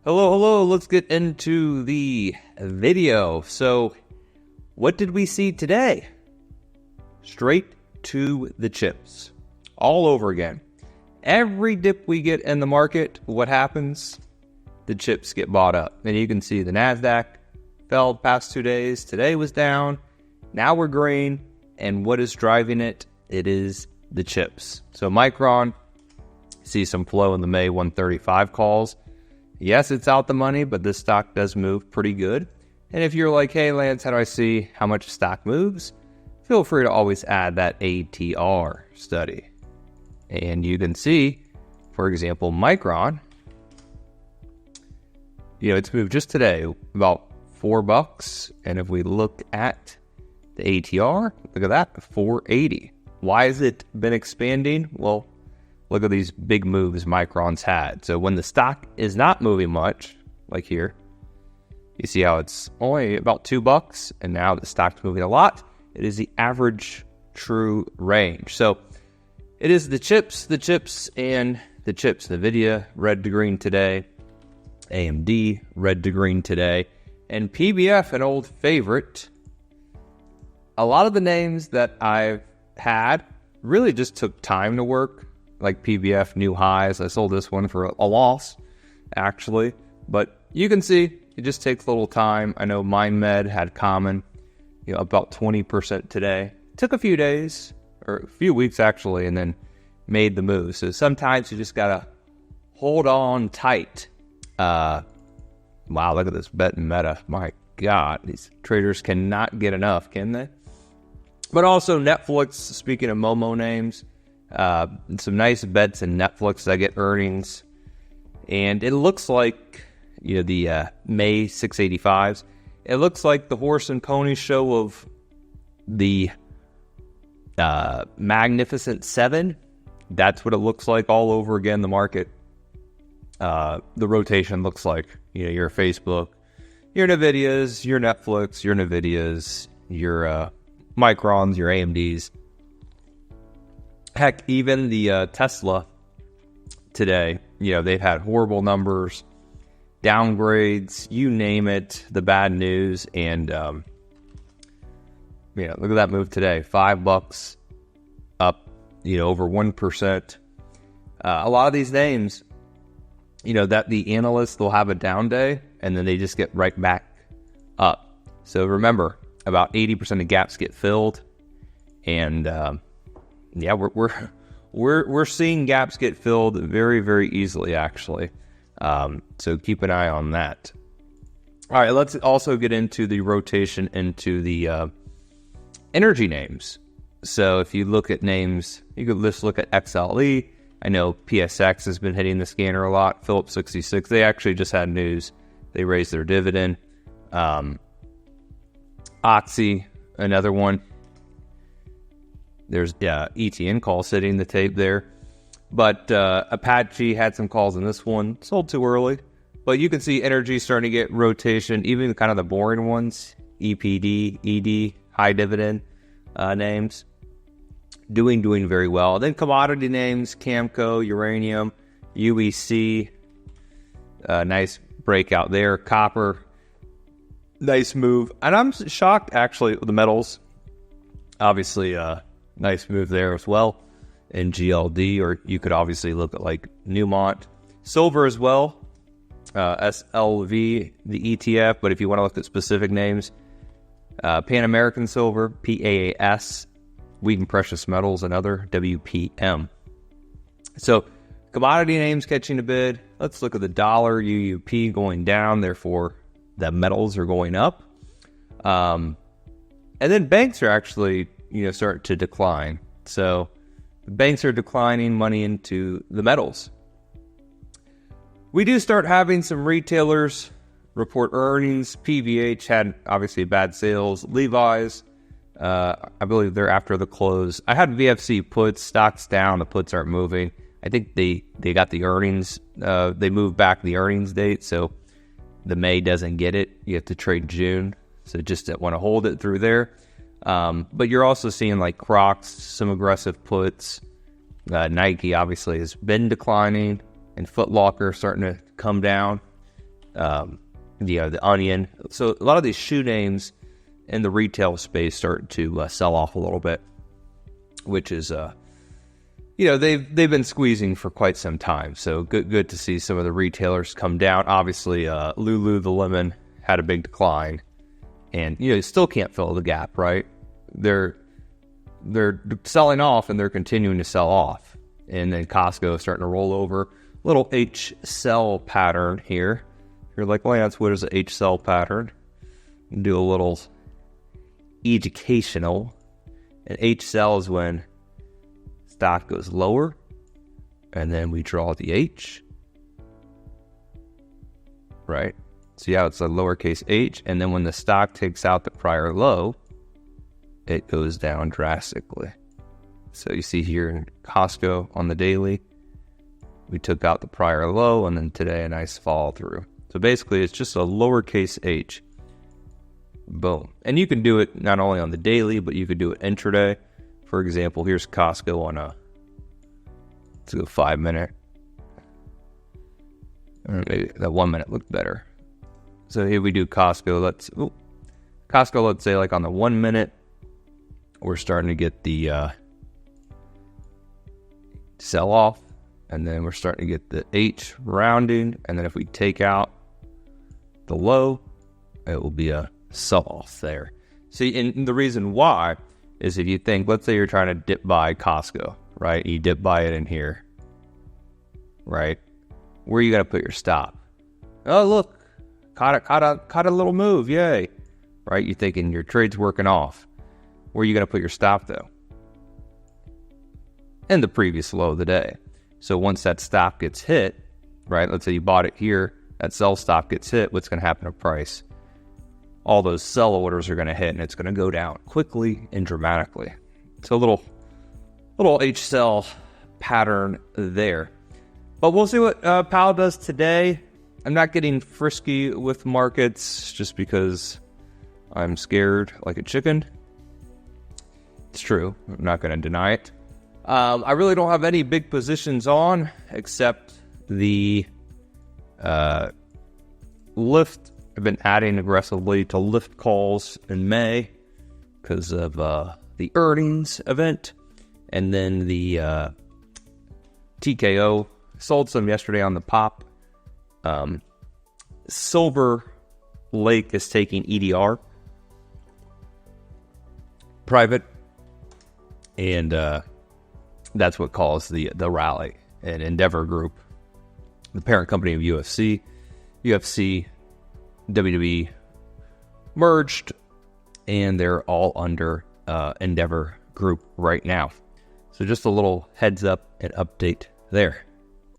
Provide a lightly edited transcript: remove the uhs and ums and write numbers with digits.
Hello, let's get into the video. So, what did we see today? Straight to the chips. All over again. Every dip we get in the market, what happens? The chips get bought up. And you can see the NASDAQ fell the past 2 days. Today was down. Now we're green. And what is driving it? It is the chips. So Micron, see some flow in the May 135 calls. Yes, it's out the money, but this stock does move pretty good. And if you're like, hey, Lance, how do I see how much stock moves? Feel free to always add that ATR study. And you can see, for example, Micron, it's moved just today about $4. And if we look at the ATR, look at that, 480. Why has it been expanding? Well, look at these big moves Micron's had. So when the stock is not moving much, like here, you see how it's only about $2, and now the stock's moving a lot. It is the average true range. So it is the chips, and the chips. NVIDIA, red to green today. AMD, red to green today. And PBF, an old favorite. A lot of the names that I've had really just took time to work. Like PBF, new highs. I sold this one for a loss, actually. But you can see it just takes a little time. I know MindMed had common, about 20% today. Took a few days, or a few weeks actually, and then made the move. So sometimes you just gotta hold on tight. Wow, look at this bet and meta. My God, these traders cannot get enough, can they? But also Netflix, speaking of Momo names, some nice bets in Netflix that get earnings. And it looks like, the May 685s, it looks like the horse and pony show of the Magnificent Seven. That's what it looks like all over again, the market. The rotation looks like, your Facebook, your NVIDIAs, your Netflix, your NVIDIAs, your Microns, your AMDs. Heck, even the Tesla today, they've had horrible numbers, downgrades, you name it, the bad news. And, look at that move today, $5 up, over 1%. A lot of these names, that the analysts, they'll have a down day and then they just get right back up. So remember, about 80% of gaps get filled. And, yeah, we're seeing gaps get filled very, very easily, actually. So keep an eye on that. All right, let's also get into the rotation into the energy names. So if you look at names, you could just look at XLE. I know PSX has been hitting the scanner a lot. Phillips 66, they actually just had news. They raised their dividend. Oxy, another one. There's ETN call sitting the tape there. But Apache had some calls in this one. Sold too early. But you can see energy starting to get rotation. Even kind of the boring ones. EPD, ED, high dividend names. Doing very well. Then commodity names. Camco, uranium, UEC. Nice breakout there. Copper. Nice move. And I'm shocked, actually, with the metals. Obviously, nice move there as well in GLD, or you could obviously look at like Newmont. Silver as well, SLV, the ETF, but if you want to look at specific names, Pan American Silver, PAAS, Wheaton Precious Metals, and other, WPM. So commodity names catching a bid. Let's look at the dollar, UUP going down, therefore the metals are going up. And then banks are actually start to decline. So the banks are declining money into the metals. We do start having some retailers report earnings. PVH had obviously bad sales. Levi's, I believe they're after the close. I had VFC puts, stocks down, the puts aren't moving. I think they got the earnings, they moved back the earnings date, so the May doesn't get it. You have to trade June, so just want to hold it through there. But you're also seeing like Crocs, some aggressive puts. Nike obviously has been declining, and Foot Locker starting to come down. the Onion. So a lot of these shoe names in the retail space start to sell off a little bit, which is, they've been squeezing for quite some time. So good to see some of the retailers come down. Obviously, Lulu the lemon had a big decline, and you still can't fill the gap, right? They're selling off, and they're continuing to sell off. And then Costco is starting to roll over. Little H cell pattern here. You're like, Lance, what is an H cell pattern? Do a little educational. And H cell is when stock goes lower, and then we draw the H, right? So yeah, it's a lowercase h, and then when the stock takes out the prior low, it goes down drastically. So you see here in Costco on the daily, we took out the prior low, and then today a nice fall through. So basically it's just a lowercase h. Boom. And you can do it not only on the daily, but you could do it intraday. For example, here's Costco on let's go 5 minute. Or maybe that 1 minute looked better. So here we do Costco. Let's say like on the 1 minute, we're starting to get the sell off, and then we're starting to get the H rounding, and then if we take out the low, it will be a sell off there. See, and the reason why is if you think, let's say you're trying to dip buy Costco, right? You dip buy it in here, right? Where are you going to put your stop? Oh, look, caught a little move, yay, right? You're thinking your trade's working off. Where are you going to put your stop, though? In the previous low of the day. So once that stop gets hit, right? Let's say you bought it here, that sell stop gets hit, what's going to happen to price? All those sell orders are going to hit, and it's going to go down quickly and dramatically. So a little H cell pattern there. But we'll see what Powell does today. I'm not getting frisky with markets just because I'm scared like a chicken. It's true. I'm not going to deny it. I really don't have any big positions on except the lift. I've been adding aggressively to lift calls in May because of the earnings event. And then the TKO. Sold some yesterday on the pop. Silver Lake is taking EDR private. And that's what caused the rally. And Endeavor Group, the parent company of UFC, WWE merged, and they're all under Endeavor Group right now. So just a little heads up and update there.